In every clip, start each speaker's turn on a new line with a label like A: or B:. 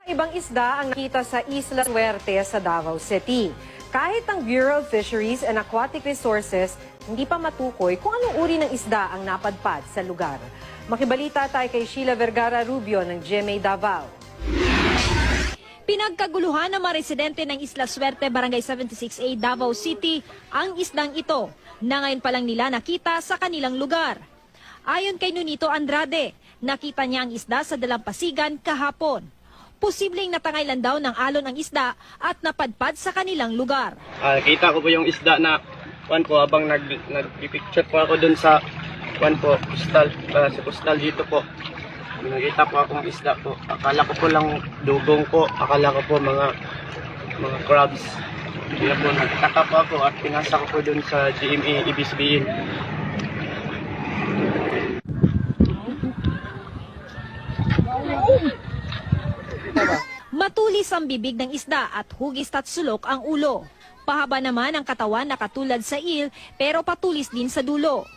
A: Ibang isda ang nakita sa Isla Suerte sa Davao City. Kahit ang Bureau of Fisheries and Aquatic Resources, hindi pa matukoy kung anong uri ng isda ang napadpad sa lugar. Makibalita tayo kay Sheila Vergara Rubio ng GMA Davao.
B: Pinagkaguluhan ng mga residente ng Isla Suerte, Barangay 76A, Davao City, ang isdang ito na ngayon pa lang nila nakita sa kanilang lugar. Ayon kay Nunito Andrade, nakita niya ang isda sa Dalampasigan kahapon. Posibleng natangailan daw ng alon ang isda at napadpad sa kanilang lugar.
C: Kita ko po yung isda na habang nag-picture po ako dun sa postal dito po. Nakita po akong isda po. Akala ko po lang dugong po. Akala ko po mga crabs. Kaya po nagtaka po ako at pinasa ko po dun sa GMA Ibisbiin.
B: Matulis ang bibig ng isda at hugis at sulok ang ulo. Pahaba naman ang katawan na katulad sa eel pero patulis din sa dulo.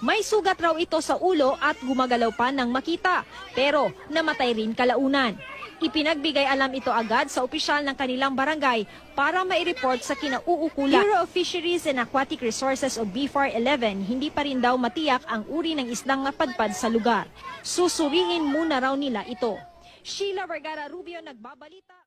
B: May sugat raw ito sa ulo at gumagalaw pa nang makita pero namatay rin kalaunan. Ipinagbigay alam ito agad sa opisyal ng kanilang barangay para mai-report sa kinauukulan. Bureau of Fisheries and Aquatic Resources o BFAR 11 hindi pa rin daw matiyak ang uri ng isdang napadpad sa lugar. Susuriin muna raw nila ito. Sheila Vergara Rubio, nagbabalita.